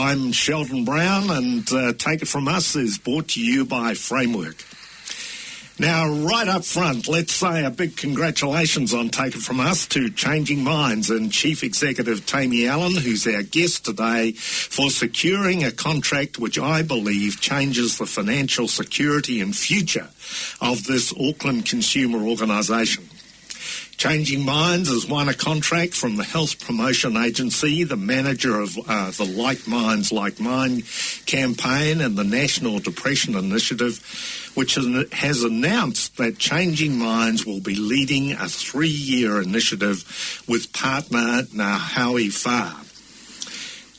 I'm Sheldon Brown, and Take It From Us is brought to you by Framework. Now, right up front, let's say a big congratulations on Take It From Us to Changing Minds and Chief Executive Taimi Allan, who's our guest today, for securing a contract which I believe changes the financial security and future of this Auckland consumer organisation. Changing Minds has won a contract from the Health Promotion Agency, the manager of the Like Minds, Like Mine campaign and the National Depression Initiative, which has announced that Changing Minds will be leading a 3-year initiative with partner Nga Hau E Wha.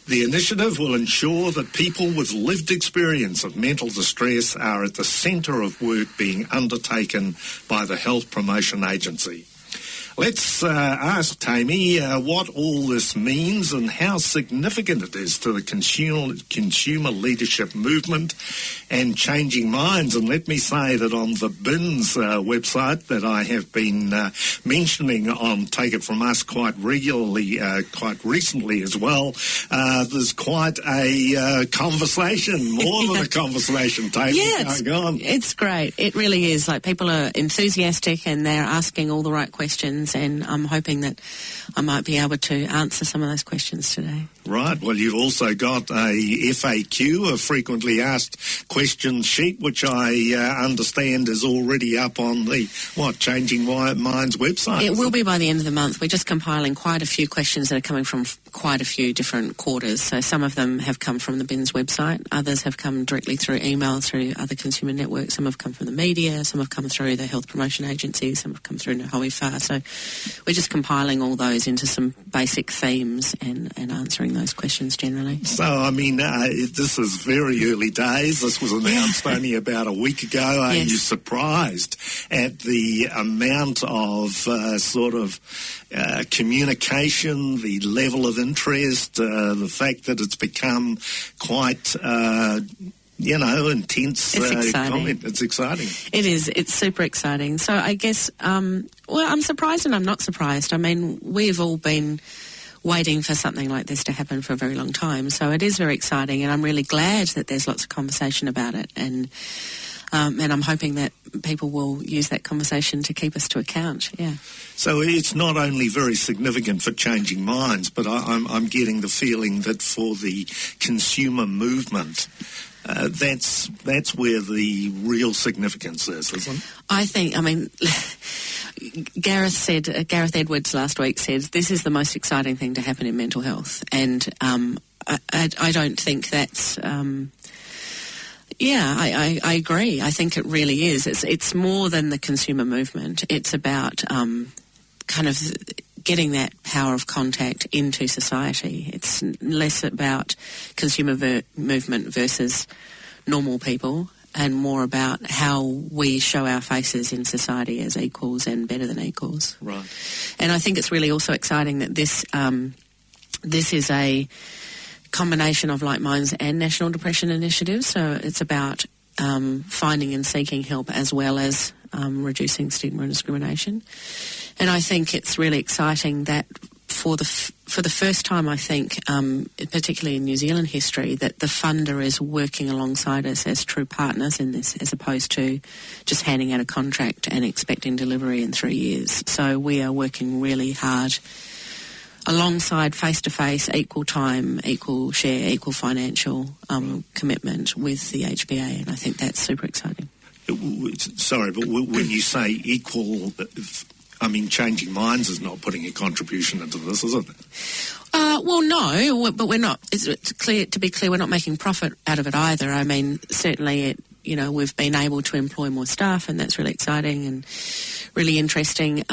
The initiative will ensure that people with lived experience of mental distress are at the centre of work being undertaken by the Health Promotion Agency. Let's ask Taimi what all this means and how significant it is to the consumer leadership movement and Changing Minds. And let me say that on the BINS website that I have been mentioning on Take It From Us quite regularly, quite recently as well, there's quite a conversation, more than a conversation, Taimi. Yeah, it's great. It really is. Like, people are enthusiastic and they're asking all the right questions, and I'm hoping that I might be able to answer some of those questions today. Right. Well, you've also got a FAQ, a frequently asked questions sheet, which I understand is already up on the, Changing Minds website. It will be by the end of the month. We're just compiling quite a few questions that are coming from quite a few different quarters. So some of them have come from the BINS website. Others have come directly through email, through other consumer networks. Some have come from the media. Some have come through the Health Promotion Agency. Some have come through Nga Hau E Wha. So we're just compiling all those into some basic themes and answering those questions generally. So, I mean, this is very early days. This was announced only about a week ago. Are you surprised at the amount of communication, the level of interest, the fact that it's become quite... intense comment. It's exciting. It is. It's super exciting. So I guess, I'm surprised and I'm not surprised. I mean, we've all been waiting for something like this to happen for a very long time. So it is very exciting, and I'm really glad that there's lots of conversation about it. And I'm hoping that people will use that conversation to keep us to account, yeah. So it's not only very significant for Changing Minds, but I'm getting the feeling that for the consumer movement, that's where the real significance is, isn't it? I think, Gareth Edwards last week said, this is the most exciting thing to happen in mental health. And I don't think that's... I agree. I think it really is. It's more than the consumer movement. It's about kind of getting that power of contact into society. It's less about consumer movement versus normal people, and more about how we show our faces in society as equals and better than equals. Right. And I think it's really also exciting that this is a combination of Like Minds and National Depression Initiative. So it's about finding and seeking help as well as reducing stigma and discrimination. And I think it's really exciting that for the first time, I think, particularly in New Zealand history, that the funder is working alongside us as true partners in this, as opposed to just handing out a contract and expecting delivery in 3 years. So we are working really hard alongside face-to-face, equal time, equal share, equal financial commitment with the HPA, and I think that's super exciting. Sorry, but when you say equal... Changing Minds is not putting a contribution into this, is it? Well, no, but we're not. It's clear, to be clear, we're not making profit out of it either. I mean, certainly, we've been able to employ more staff, and that's really exciting and really interesting.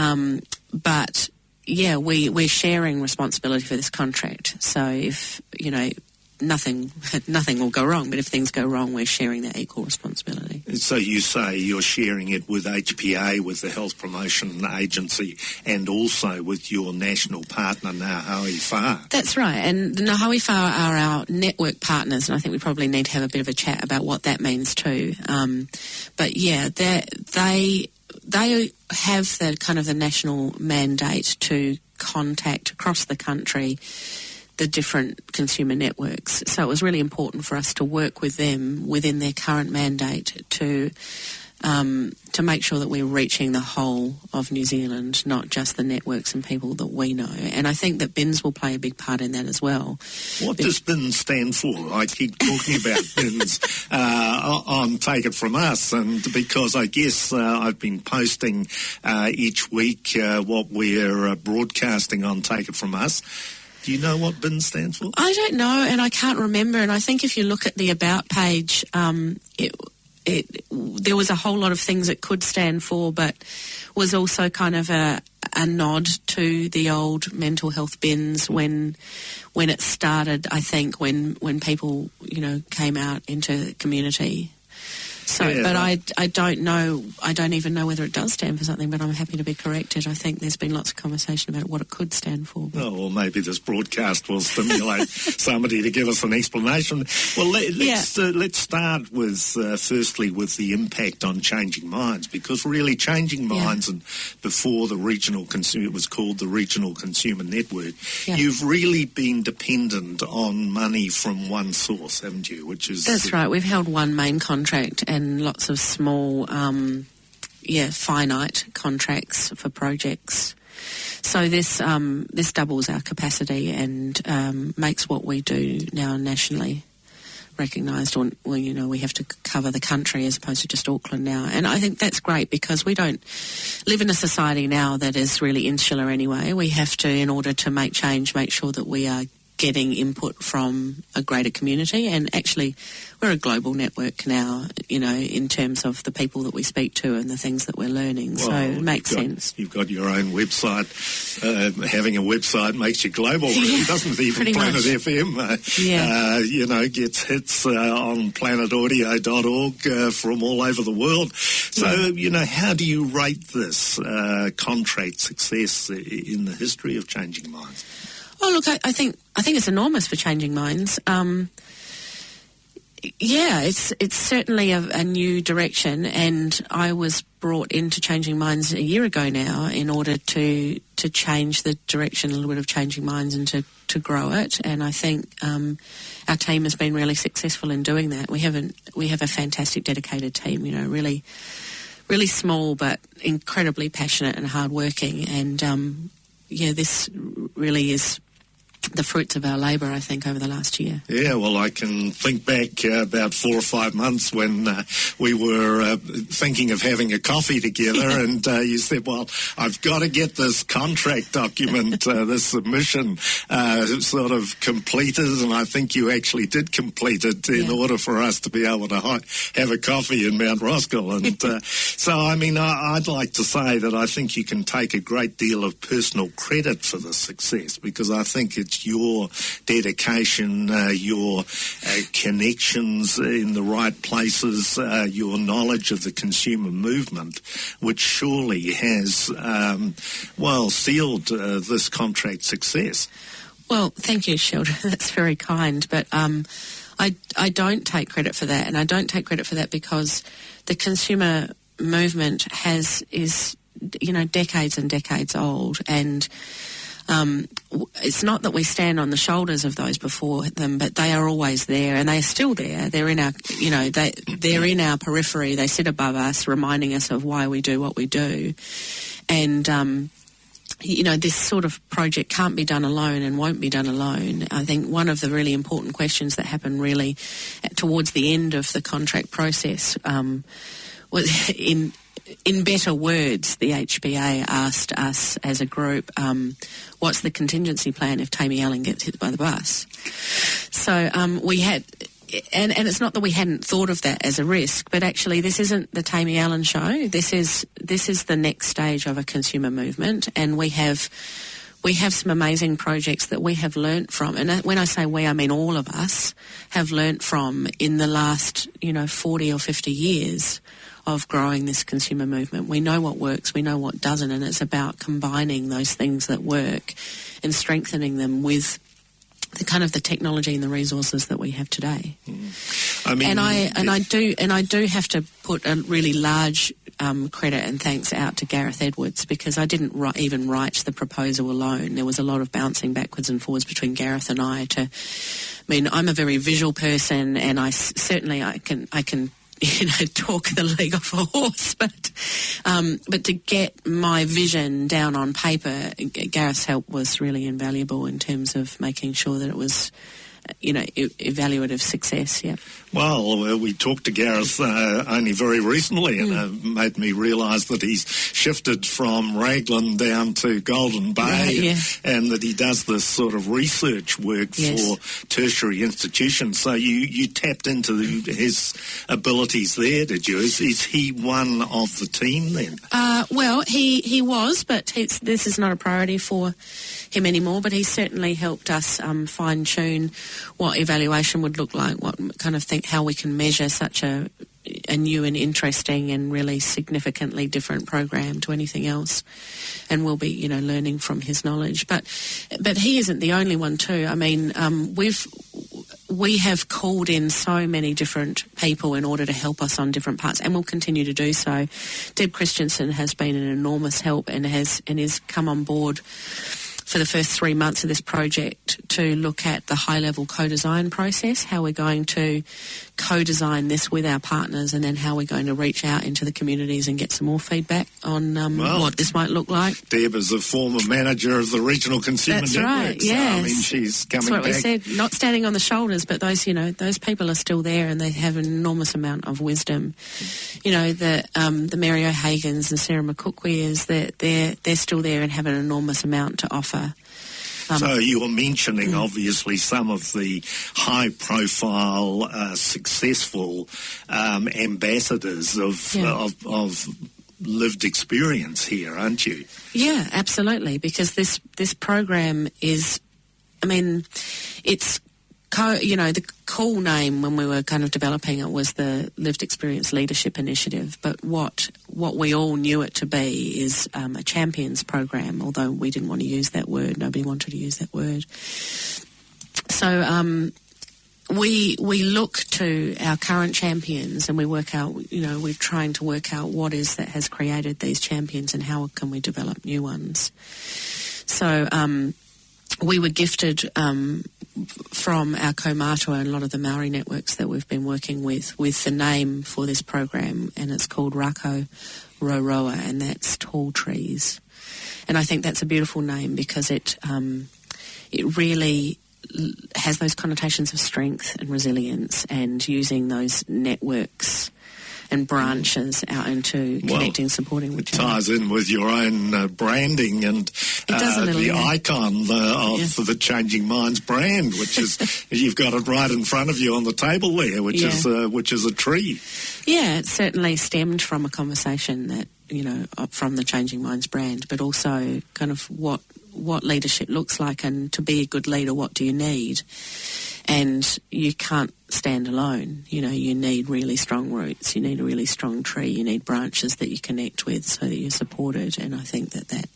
But yeah, we're sharing responsibility for this contract. So if nothing will go wrong, but if things go wrong, we're sharing that equal responsibility. So you say you're sharing it with HPA, with the Health Promotion Agency, and also with your national partner, Nga Hau E Wha. That's right, and Nga Hau E Wha are our network partners, and I think we probably need to have a bit of a chat about what that means too. But yeah, they have the kind of the national mandate to contact across the country the different consumer networks. So it was really important for us to work with them within their current mandate to make sure that we're reaching the whole of New Zealand, not just the networks and people that we know. And I think that BINS will play a big part in that as well. What does BINS stand for? I keep talking about BINS on Take It From Us, and because I guess I've been posting each week what we're broadcasting on Take It From Us. Do you know what BINS stands for? I don't know, and I can't remember. And I think if you look at the About page, there was a whole lot of things it could stand for, but was also kind of a nod to the old mental health BINS when it started, I think, when people, came out into the community. So, yeah, but I don't know. I don't even know whether it does stand for something, but I'm happy to be corrected. I think there's been lots of conversation about what it could stand for. Oh, well, maybe this broadcast will stimulate somebody to give us an explanation. Well, let's start with, firstly, with the impact on Changing Minds, because really Changing Minds, and before the regional consumer, it was called the Regional Consumer Network, you've really been dependent on money from one source, haven't you? Which is... That's right. We've held one main contract and lots of small, finite contracts for projects. So this doubles our capacity and makes what we do now nationally recognised. We have to cover the country as opposed to just Auckland now. And I think that's great because we don't live in a society now that is really insular anyway. We have to, in order to make change, make sure that we are getting input from a greater community, and actually we're a global network now, in terms of the people that we speak to and the things that we're learning. Well, so it makes sense. You've got your own website. Having a website makes you global, really, doesn't it? Even Planet FM, gets hits on planetaudio.org from all over the world. So, how do you rate this contract success in the history of Changing Minds? Oh, look, I think it's enormous for Changing Minds. It's certainly a new direction, and I was brought into Changing Minds a year ago now in order to change the direction a little bit of Changing Minds and to grow it. And I think our team has been really successful in doing that. We have a fantastic, dedicated team. Really, really small but incredibly passionate and hardworking. And this really is the fruits of our labour, I think, over the last year. Yeah, well, I can think back about 4 or 5 months when we were thinking of having a coffee together, and you said, well, I've got to get this contract document, this submission sort of completed, and I think you actually did complete it in order for us to be able to have a coffee in Mount Roskill. And so, I'd like to say that I think you can take a great deal of personal credit for the success, because I think it's your dedication, your connections in the right places, your knowledge of the consumer movement, which surely has, sealed this contract success. Well, thank you, Sheldon. That's very kind. But I don't take credit for that, and I don't take credit for that because the consumer movement is decades and decades old, and it's not that we stand on the shoulders of those before them, but they are always there, and they are still there. They're in our, they're in our periphery. They sit above us, reminding us of why we do what we do. And this sort of project can't be done alone and won't be done alone. I think one of the really important questions that happened really towards the end of the contract process was in better words, the HBA asked us as a group, what's the contingency plan if Taimi Allan gets hit by the bus? So we had, and it's not that we hadn't thought of that as a risk, but actually this isn't the Taimi Allan show. This is the next stage of a consumer movement, and we have some amazing projects that we have learnt from. And when I say we, I mean all of us have learnt from in the last, 40 or 50 years of growing this consumer movement. We know what works, we know what doesn't, and it's about combining those things that work and strengthening them with the technology and the resources that we have today. I do have to put a really large credit and thanks out to Gareth Edwards, because I didn't even write the proposal alone. There was a lot of bouncing backwards and forwards between Gareth and I. I'm a very visual person, and I can talk the leg off a horse, but to get my vision down on paper, Gareth's help was really invaluable in terms of making sure that it was, evaluative success. Yeah. Well, we talked to Gareth only very recently, and it made me realise that he's shifted from Raglan down to Golden Bay, and that he does this sort of research work for tertiary institutions. So you tapped into his abilities there, did you? Is he one of the team then? Well, he was, but this is not a priority for him anymore, but he certainly helped us fine-tune what evaluation would look like, what kind of how we can measure such a new and interesting and really significantly different program to anything else. And we'll be, learning from his knowledge. But he isn't the only one too. I mean, we have called in so many different people in order to help us on different parts, and we'll continue to do so. Deb Christensen has been an enormous help and has come on board for the first 3 months of this project to look at the high-level co-design process, how we're going to co-design this with our partners, and then how we're going to reach out into the communities and get some more feedback on what this might look like. Deb is a former manager of the Regional Consumer Network. Right, yes. So, I mean, she's coming back. That's what we said, not standing on the shoulders, but those people are still there, and they have an enormous amount of wisdom. The Mary O'Hagans and Sarah McCookwears, they're still there and have an enormous amount to offer. So you were mentioning, obviously, some of the high-profile, successful ambassadors of lived experience here, aren't you? Yeah, absolutely, because this program is, it's the cool name when we were kind of developing it was the Lived Experience Leadership Initiative, but what we all knew it to be is a champions program, although we didn't want to use that word. Nobody wanted to use that word. So we look to our current champions and we work out, we're trying to work out what is that has created these champions and how can we develop new ones. So we were gifted from our kaumātua and a lot of the Maori networks that we've been working with the name for this program, and it's called Rako Roroa, and that's tall trees. And I think that's a beautiful name because it really has those connotations of strength and resilience and using those networks and branches out into connecting, supporting each other. It ties in with your own branding and the icon of the Changing Minds brand, which is you've got it right in front of you on the table there, which is a tree. Yeah, it certainly stemmed from a conversation that from the Changing Minds brand, but also kind of what leadership looks like, and to be a good leader, what do you need? And you can't stand alone. You need really strong roots. You need a really strong tree. You need branches that you connect with so that you're supported. And I think that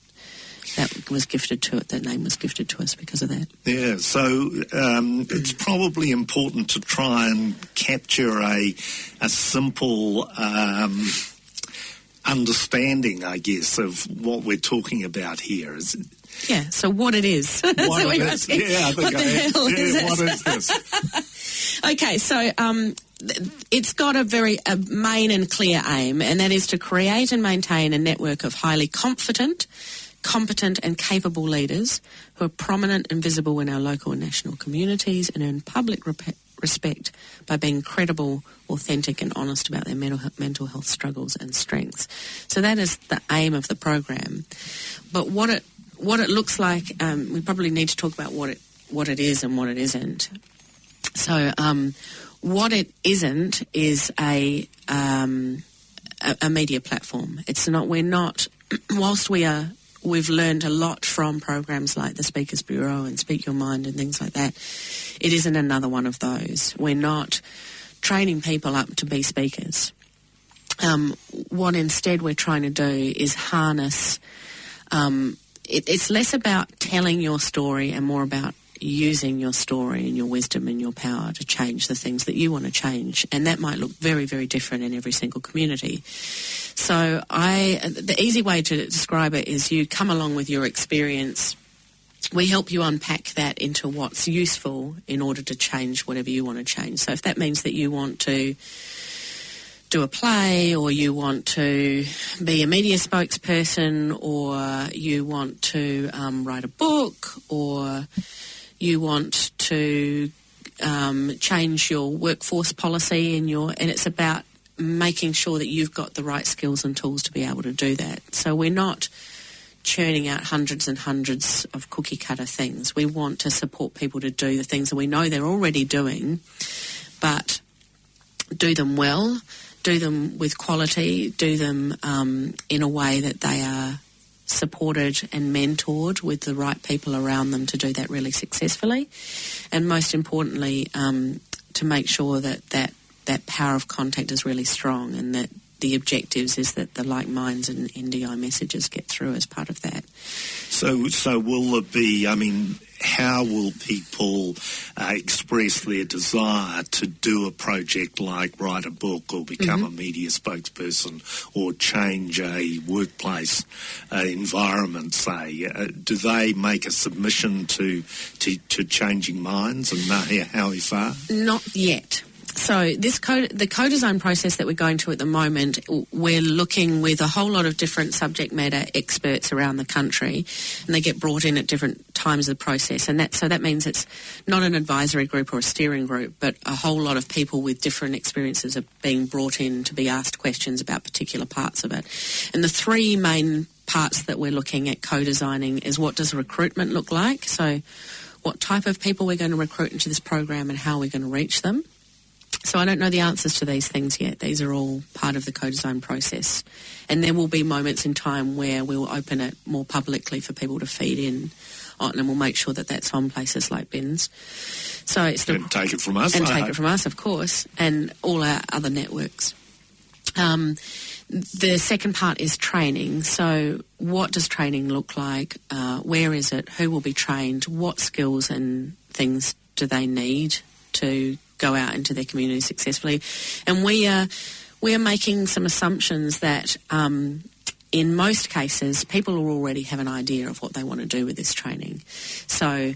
was gifted to it. That name was gifted to us because of that. Yeah, so it's probably important to try and capture a simple understanding, I guess, of what we're talking about here. Yeah, so what it is. What it is. Yeah, I think what the hell is it? What is this? Okay, so it's got a main and clear aim, and that is to create and maintain a network of highly confident, competent and capable leaders who are prominent and visible in our local and national communities and earn public respect by being credible, authentic and honest about their mental health struggles and strengths. So that is the aim of the program. But what it looks like, we probably need to talk about what it is and what it isn't. So what it isn't is a media platform. It's not. We're not. Whilst we've learned a lot from programs like the Speakers Bureau and Speak Your Mind and things like that. It isn't another one of those. We're not training people up to be speakers. What instead we're trying to do is harness. It's less about telling your story and more about using your story and your wisdom and your power to change the things that you want to change. And that might look very, very different in every single community. So the easy way to describe it is you come along with your experience. We help you unpack that into what's useful in order to change whatever you want to change. So if that means that you want to do a play, or you want to be a media spokesperson, or you want to write a book, or you want to change your workforce policy and it's about making sure that you've got the right skills and tools to be able to do that. So we're not churning out hundreds and hundreds of cookie cutter things. We want to support people to do the things that we know they're already doing, but do them well, do them with quality, do them in a way that they are supported and mentored with the right people around them to do that really successfully. And most importantly, to make sure that power of contact is really strong, and that the objectives is that the like minds and NDI messages get through as part of that. So will it be, how will people express their desire to do a project like write a book or become a media spokesperson or change a workplace environment, say? Do they make a submission to Changing Minds and Nga Hau E Wha? Not yet. So the co-design process that we're going to at the moment, we're looking with a whole lot of different subject matter experts around the country, and they get brought in at different times of the process. And that means it's not an advisory group or a steering group, but a whole lot of people with different experiences are being brought in to be asked questions about particular parts of it. And the three main parts that we're looking at co-designing is, what does recruitment look like? So what type of people we're going to recruit into this program and how we're going to reach them. So I don't know the answers to these things yet. These are all part of the co-design process. And there will be moments in time where we will open it more publicly for people to feed in on, and we'll make sure that that's on places like Bins. So it's and take it from us. And take it from us, of course, and all our other networks. The second part is training. So what does training look like? Where is it? Who will be trained? What skills and things do they need to go out into their community successfully? And we are making some assumptions that in most cases people will already have an idea of what they want to do with this training. So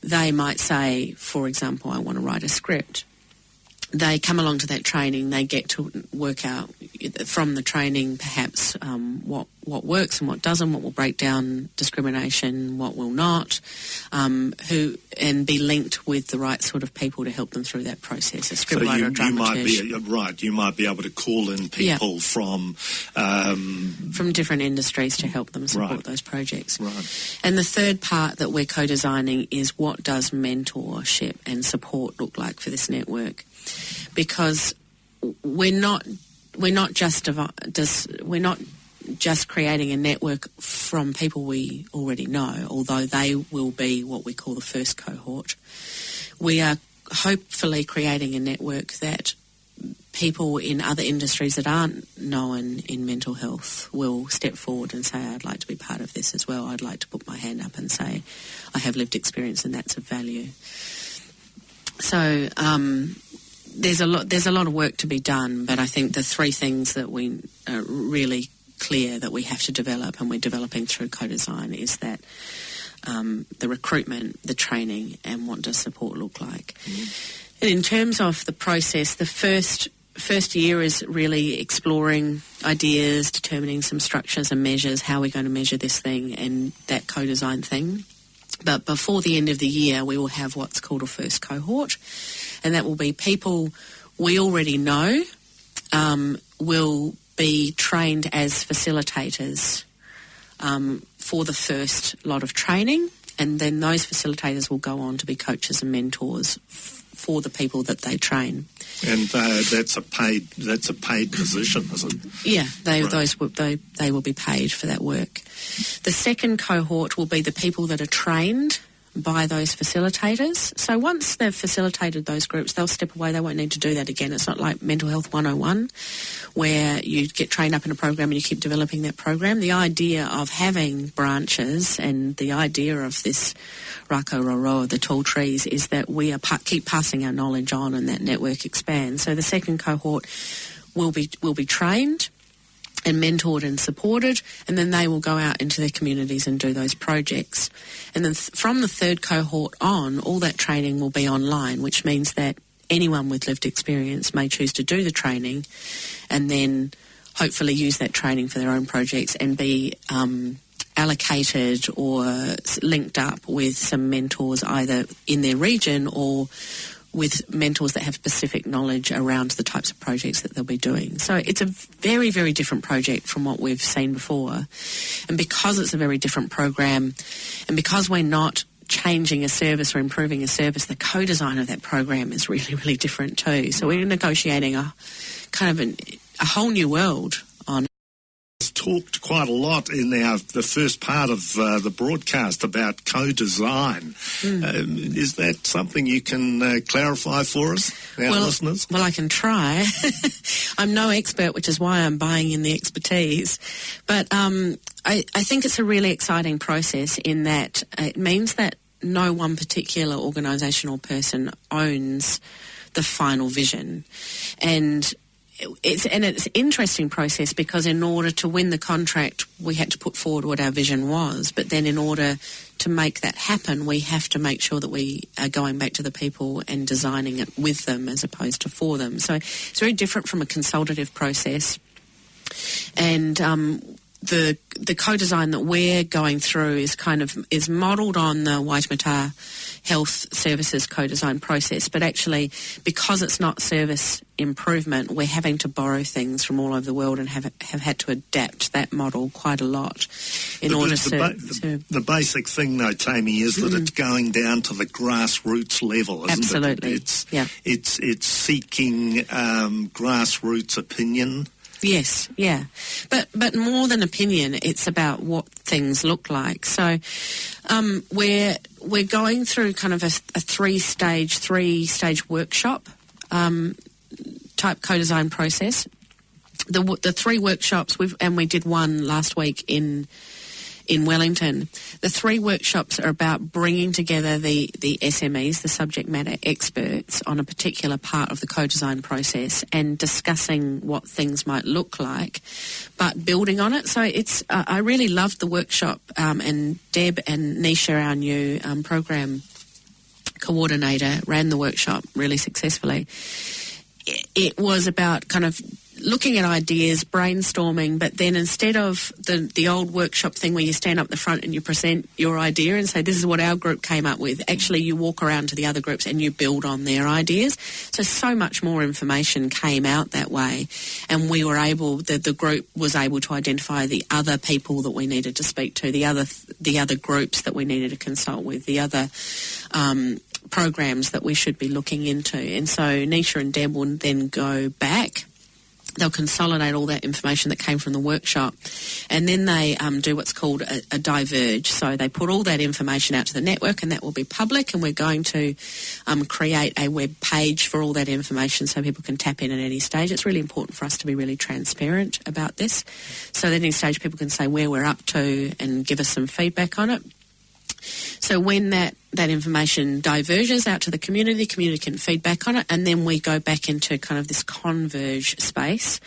they might say, for example, I want to write a script. They come along to that training, they get to work out from the training perhaps what works and what doesn't, what will break down discrimination, what will not, and be linked with the right sort of people to help them through that process. A scriptwriter, a dramaturg. You might be able to call in people from different industries to help them support those projects. Right. And the third part that we're co-designing is, what does mentorship and support look like for this network? Because we're not just creating a network from people we already know, although they will be what we call the first cohort. We are hopefully creating a network that people in other industries that aren't known in mental health will step forward and say, I'd like to be part of this as well. I'd like to put my hand up and say, I have lived experience and that's of value. So there's a lot of work to be done, but I think the three things that we are really clear that we have to develop, and we're developing through co-design, is that the recruitment, the training, and what does support look like. And in terms of the process, the first year is really exploring ideas, determining some structures and measures, how we're going to measure this thing and that co-design thing. But before the end of the year, we will have what's called a first cohort, and that will be people we already know will be trained as facilitators for the first lot of training, and then those facilitators will go on to be coaches and mentors for the people that they train. And that's a paid position, is it? Yeah, they will be paid for that work. The second cohort will be the people that are trained by those facilitators. So once they've facilitated those groups, they'll step away. They won't need to do that again. It's not like Mental Health 101, where you get trained up in a program and you keep developing that program. The idea of having branches and the idea of this Rako Roroa, the tall trees, is that we keep passing our knowledge on and that network expands. So the second cohort will be trained and mentored and supported, and then they will go out into their communities and do those projects. And then from the third cohort on, all that training will be online, which means that anyone with lived experience may choose to do the training and then hopefully use that training for their own projects and be allocated or linked up with some mentors either in their region or with mentors that have specific knowledge around the types of projects that they'll be doing. So it's a very, very different project from what we've seen before. And because it's a very different program, and because we're not changing a service or improving a service, the co-design of that program is really, really different too. So we're negotiating a kind of a whole new world on. Talked quite a lot in the first part of the broadcast about co-design. Is that something you can clarify for us, our listeners? Well, I can try. I'm no expert, which is why I'm buying in the expertise. But I think it's a really exciting process in that it means that no one particular organisation or person owns the final vision. And it's an interesting process because in order to win the contract, we had to put forward what our vision was. But then in order to make that happen, we have to make sure that we are going back to the people and designing it with them as opposed to for them. So it's very different from a consultative process. And the co-design that we're going through is modelled on the Waitemata Health Services co-design process, but actually because it's not service improvement, we're having to borrow things from all over the world and have had to adapt that model quite a lot in order to... The basic thing though, Taimi, is that it's going down to the grassroots level, isn't Absolutely. it? It's It's seeking grassroots opinion. Yes, yeah. But more than opinion, it's about what things look like. So we're going through kind of a three-stage workshop type co-design process. The three workshops, we did one last week in Wellington. The three workshops are about bringing together the SMEs, the subject matter experts, on a particular part of the co-design process and discussing what things might look like, but building on it. So it's I really loved the workshop, and Deb and Nisha, our new program coordinator, ran the workshop really successfully. It was about kind of looking at ideas, brainstorming, but then instead of the old workshop thing where you stand up the front and you present your idea and say, this is what our group came up with, actually you walk around to the other groups and you build on their ideas. So much more information came out that way, and we were able, the group was able to identify the other people that we needed to speak to, the other groups that we needed to consult with, the other programs that we should be looking into. And so Nisha and Deb will then go back. They'll consolidate all that information that came from the workshop, and then they do what's called a diverge. So they put all that information out to the network, and that will be public, and we're going to create a web page for all that information so people can tap in at any stage. It's really important for us to be really transparent about this, so that at any stage people can say where we're up to and give us some feedback on it. So when that information diverges out to the community can feedback on it, and then we go back into kind of this converge space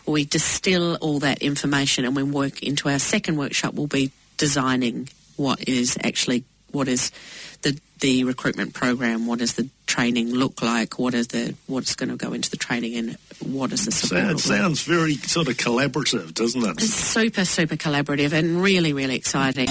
where we distill all that information, and we work into our second workshop. We'll be designing what is the recruitment program, what does the training look like, what's going to go into the training, and what is the support. It sounds very sort of collaborative, doesn't it? It's super, super collaborative and really, really exciting.